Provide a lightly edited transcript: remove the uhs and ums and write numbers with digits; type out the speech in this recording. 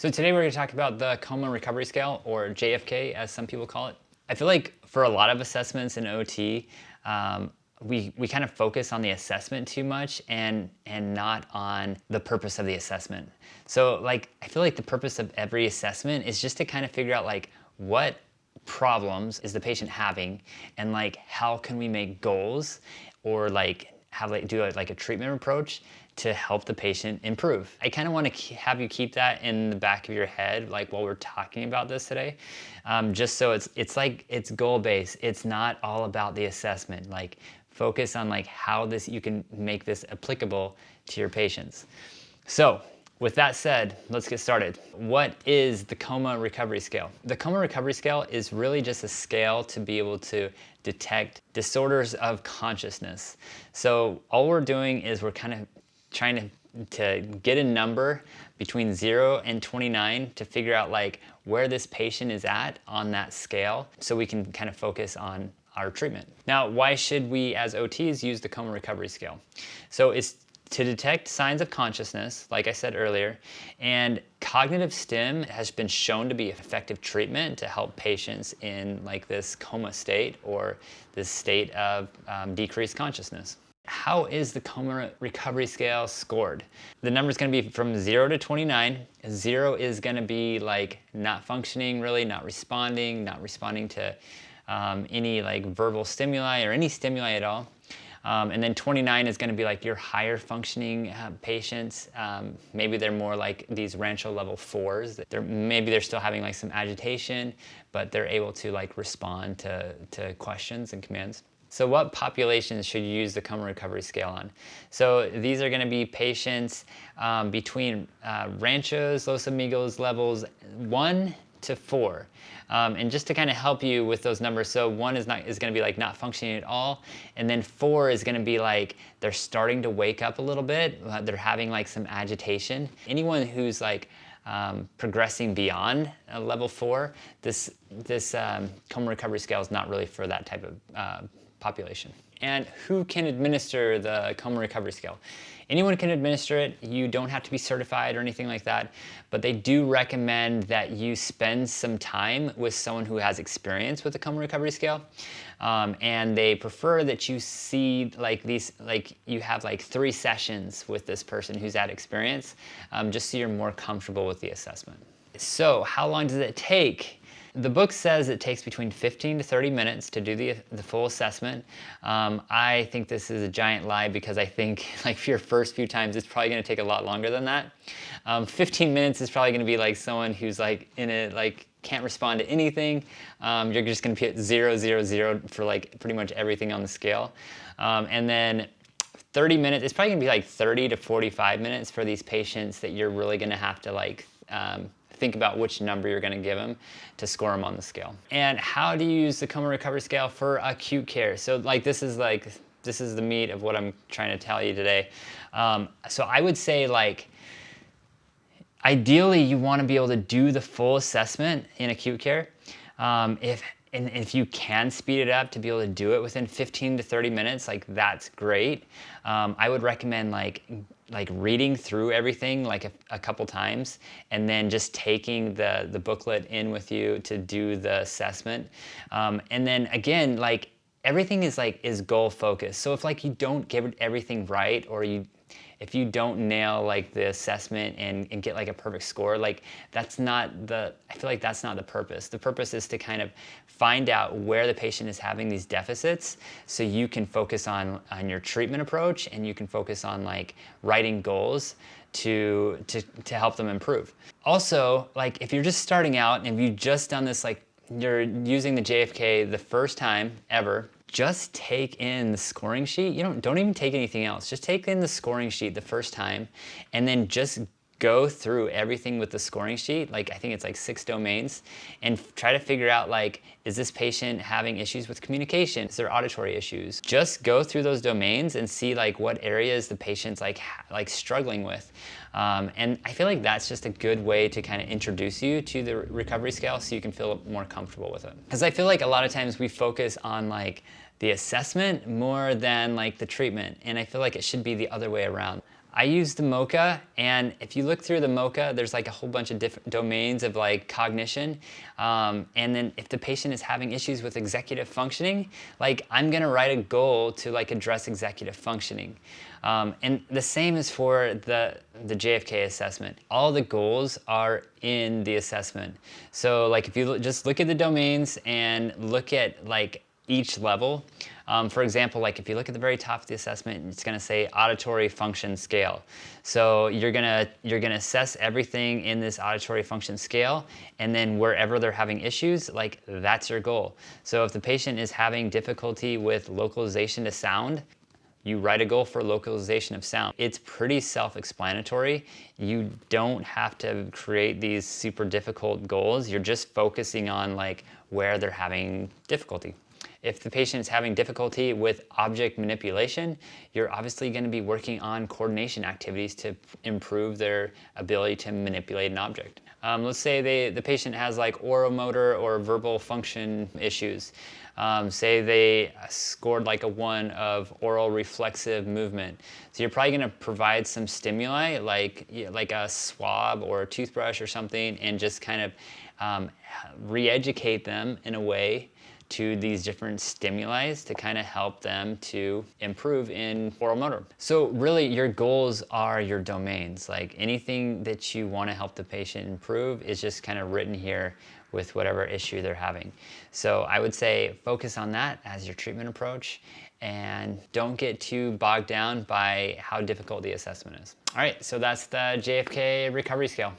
So today we're going to talk about the coma recovery scale, or JFK as some people call it. I feel like for a lot of assessments in OT, we kind of focus on the assessment too much and not on the purpose of the assessment. So like I feel like the purpose of every assessment is just to kind of figure out like what problems is the patient having, and like how can we make goals or like have do like a treatment approach to help the patient improve. I kind of want to have you keep that in the back of your head, like while we're talking about this today, just so it's goal based. It's not all about the assessment. Like focus on like how you can make this applicable to your patients. So with that said, let's get started. What is the coma recovery scale? The coma recovery scale is really just a scale to be able to detect disorders of consciousness. So all we're doing is we're kind of trying to get a number between 0 and 29 to figure out like where this patient is at on that scale, so we can kind of focus on our treatment. Now, why should we as OTs use the coma recovery scale? So it's to detect signs of consciousness, like I said earlier, and cognitive stim has been shown to be effective treatment to help patients in like this coma state or this state of decreased consciousness. How is the coma recovery scale scored? The number is going to be from 0 to 29. 0 is going to be like not functioning really, not responding to any like verbal stimuli or any stimuli at all. And then 29 is going to be like your higher functioning patients. Maybe they're more like these Rancho level 4s. Maybe they're still having like some agitation, but they're able to like respond to questions and commands. So what populations should you use the coma recovery scale on? So these are going to be patients between Ranchos, Los Amigos levels 1 to 4. And just to kind of help you with those numbers, so 1 is going to be like not functioning at all, and then 4 is going to be like they're starting to wake up a little bit, they're having like some agitation. Anyone who's like progressing beyond level 4, this coma recovery scale is not really for that type of population. And who can administer the coma recovery scale? Anyone can administer it. You don't have to be certified or anything like that, but they do recommend that you spend some time with someone who has experience with the coma recovery scale. And they prefer that you see you have like 3 sessions with this person who's had experience, just so you're more comfortable with the assessment. So how long does it take? The book says it takes between 15 to 30 minutes to do the full assessment. I think this is a giant lie, because I think like for your first few times, it's probably going to take a lot longer than that. 15 minutes is probably going to be like someone who's like in it, like can't respond to anything. You're just going to be at 0, 0, 0 for like pretty much everything on the scale. And then 30 minutes, it's probably going to be like 30 to 45 minutes for these patients that you're really going to have to like think about which number you're going to give them to score them on the scale. And how do you use the coma recovery scale for acute care? So like this is the meat of what I'm trying to tell you today. So I would say like ideally you want to be able to do the full assessment in acute care. If you can speed it up to be able to do it within 15 to 30 minutes, like that's great. I would recommend like reading through everything like a couple times, and then just taking the booklet in with you to do the assessment. And then again, like everything is goal focused. So if like you don't get everything right, or if you don't nail like the assessment and get like a perfect score, like I feel like that's not the purpose. The purpose is to kind of find out where the patient is having these deficits, so you can focus on your treatment approach, and you can focus on like writing goals to help them improve. Also, like if you're just starting out and you've just done this, like you're using the JFK the first time ever, just take in the scoring sheet. Don't even take anything else. Just take in the scoring sheet the first time, and then just go through everything with the scoring sheet. Like I think it's like 6 domains, and try to figure out like, is this patient having issues with communication? Is there auditory issues? Just go through those domains and see like what areas the patient's like struggling with. And I feel like that's just a good way to kind of introduce you to the recovery scale, so you can feel more comfortable with it. Because I feel like a lot of times we focus on like the assessment more than like the treatment, and I feel like it should be the other way around. I use the MOCA, and if you look through the MOCA, there's like a whole bunch of different domains of like cognition. And then if the patient is having issues with executive functioning, like I'm gonna write a goal to like address executive functioning. And the same is for the JFK assessment. All the goals are in the assessment. So like if you just look at the domains and look at like each level. For example, like if you look at the very top of the assessment, it's going to say auditory function scale. So you're gonna assess everything in this auditory function scale, and then wherever they're having issues, like that's your goal. So if the patient is having difficulty with localization to sound, you write a goal for localization of sound. It's pretty self-explanatory. You don't have to create these super difficult goals. You're just focusing on like where they're having difficulty. If the patient is having difficulty with object manipulation, you're obviously going to be working on coordination activities to improve their ability to manipulate an object. Let's say the patient has like oromotor or verbal function issues. Say they scored like a 1 of oral reflexive movement. So you're probably going to provide some stimuli like a swab or a toothbrush or something, and just kind of re-educate them in a way to these different stimuli to kind of help them to improve in oral motor. So really your goals are your domains. Like anything that you want to help the patient improve is just kind of written here with whatever issue they're having. So I would say focus on that as your treatment approach, and don't get too bogged down by how difficult the assessment is. All right, so that's the JFK recovery scale.